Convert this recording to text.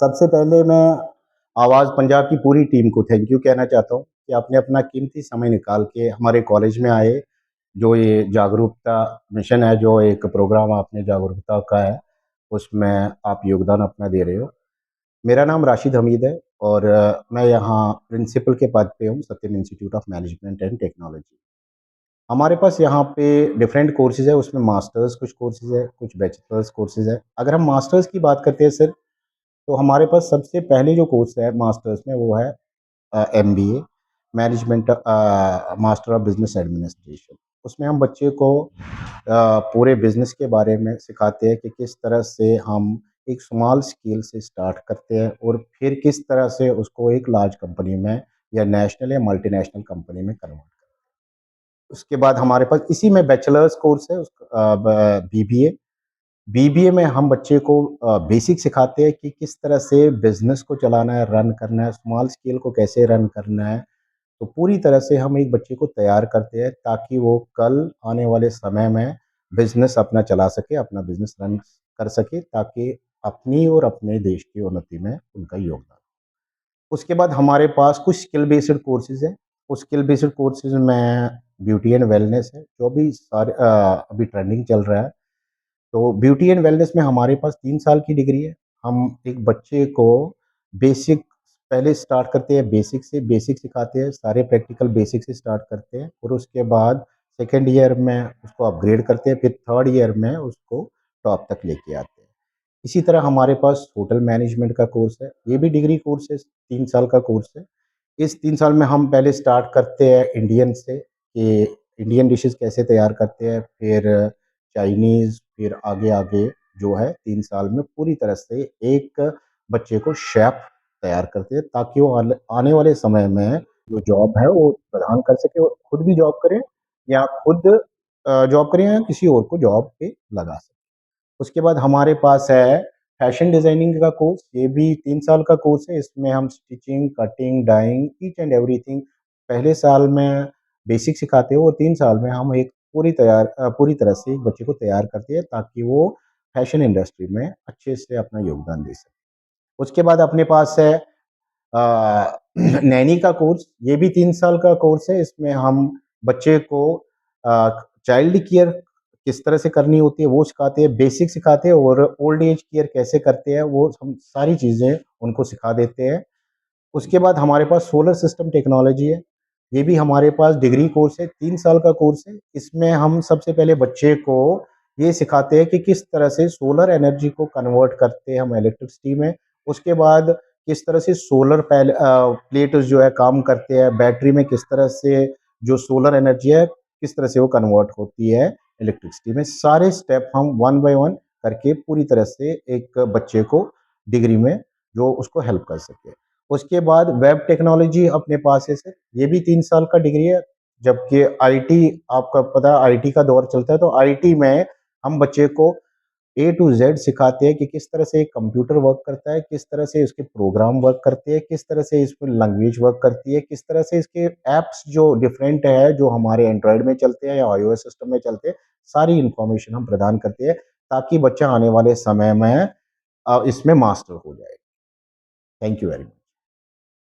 सबसे पहले मैं आवाज़ पंजाब की पूरी टीम को थैंक यू कहना चाहता हूँ कि आपने अपना कीमती समय निकाल के हमारे कॉलेज में आए। जो ये जागरूकता मिशन है, जो एक प्रोग्राम आपने जागरूकता का है, उसमें आप योगदान अपना दे रहे हो। मेरा नाम राशिद हमीद है और मैं यहाँ प्रिंसिपल के पद पे हूँ, Satyam institute of management and technology. हमारे पास यहाँ पे डिफरेंट कोर्सेज़ है, उसमें मास्टर्स कुछ कोर्सेज़ है, कुछ बैचलर्स कोर्सेज़ है। अगर हम मास्टर्स की बात करते हैं सर, तो हमारे पास सबसे पहले जो कोर्स है मास्टर्स में वो है MBA management, master of business administration. उसमें हम बच्चे को पूरे बिजनेस के बारे में सिखाते हैं कि किस तरह से हम एक स्मॉल स्केल से स्टार्ट करते हैं और फिर किस तरह से उसको एक लार्ज कंपनी में या नेशनल या मल्टीनेशनल कंपनी में कन्वर्ट करते हैं। उसके बाद हमारे पास इसी में बैचलर्स कोर्स है, बीबीए। बीबीए में हम बच्चे को बेसिक सिखाते हैं कि किस तरह से बिज़नेस को चलाना है, रन करना है, स्मॉल स्केल को कैसे रन करना है। तो पूरी तरह से हम एक बच्चे को तैयार करते हैं ताकि वो कल आने वाले समय में बिज़नेस अपना चला सके, अपना बिज़नेस रन कर सके, ताकि अपनी और अपने देश की उन्नति में उनका योगदान। उसके बाद हमारे पास कुछ स्किल बेस्ड कोर्सेज़ हैं। उस स्किल बेस्ड कोर्सेज़ में ब्यूटी एंड वेलनेस है, जो अभी अभी ट्रेंडिंग चल रहा है। तो ब्यूटी एंड वेलनेस में हमारे पास 3 साल की डिग्री है। हम एक बच्चे को बेसिक पहले स्टार्ट करते हैं, बेसिक से बेसिक सिखाते हैं, सारे प्रैक्टिकल बेसिक से स्टार्ट करते हैं और उसके बाद सेकंड ईयर में उसको अपग्रेड करते हैं, फिर थर्ड ईयर में उसको टॉप तक लेके आते हैं। इसी तरह हमारे पास होटल मैनेजमेंट का कोर्स है, ये भी डिग्री कोर्स है, 3 साल का कोर्स है। इस 3 साल में हम पहले स्टार्ट करते हैं इंडियन से कि इंडियन डिशेज़ कैसे तैयार करते हैं, फिर चाइनीज़, फिर आगे-आगे जो है 3 साल में पूरी तरह से एक बच्चे को शेफ़ तैयार करते हैं ताकि वो आने वाले समय में जो जॉब है वो प्रदान कर सके और खुद भी जॉब करे या खुद जॉब करें या किसी और को जॉब पे लगा सके। उसके बाद हमारे पास है फैशन डिज़ाइनिंग का कोर्स, ये भी 3 साल का कोर्स है। इसमें हम stitching, cutting, dyeing each and everything पहले साल में बेसिक सिखाते हैं और 3 साल में हम एक पूरी तरह से एक बच्चे को तैयार करते हैं ताकि वो फैशन इंडस्ट्री में अच्छे से अपना योगदान दे सके। उसके बाद अपने पास है नैनी का कोर्स, ये भी 3 साल का कोर्स है। इसमें हम बच्चे को चाइल्ड केयर किस तरह से करनी होती है वो सिखाते हैं, बेसिक सिखाते हैं और ओल्ड एज केयर कैसे करते हैं वो हम सारी चीज़ें उनको सिखा देते हैं। उसके बाद हमारे पास सोलर सिस्टम टेक्नोलॉजी है, ये भी हमारे पास डिग्री कोर्स है, 3 साल का कोर्स है। इसमें हम सबसे पहले बच्चे को ये सिखाते हैं कि किस तरह से सोलर एनर्जी को कन्वर्ट करते हैं हम इलेक्ट्रिसिटी में। उसके बाद किस तरह से प्लेट जो है काम करते हैं, बैटरी में किस तरह से जो सोलर एनर्जी है, किस तरह से वो कन्वर्ट होती है इलेक्ट्रिसिटी में। सारे स्टेप हम वन बाय वन करके पूरी तरह से एक बच्चे को डिग्री में जो उसको हेल्प कर सके। उसके बाद वेब टेक्नोलॉजी अपने पास है सर, ये भी 3 साल का डिग्री है, जबकि आईटी आपका पता है आईटी का दौर चलता है, तो आईटी में हम बच्चे को ए टू ज़ेड सिखाते हैं कि किस तरह से एक कंप्यूटर वर्क करता है, किस तरह से इसके प्रोग्राम वर्क करते हैं, किस तरह से इसमें लैंग्वेज वर्क करती है, किस तरह से इसके ऐप्स जो डिफरेंट है, जो हमारे एंड्रॉयड में चलते हैं या आईओएस सिस्टम में चलते हैं, सारी इन्फॉर्मेशन हम प्रदान करते हैं ताकि बच्चा आने वाले समय में इसमें मास्टर हो जाए। Thank you very much.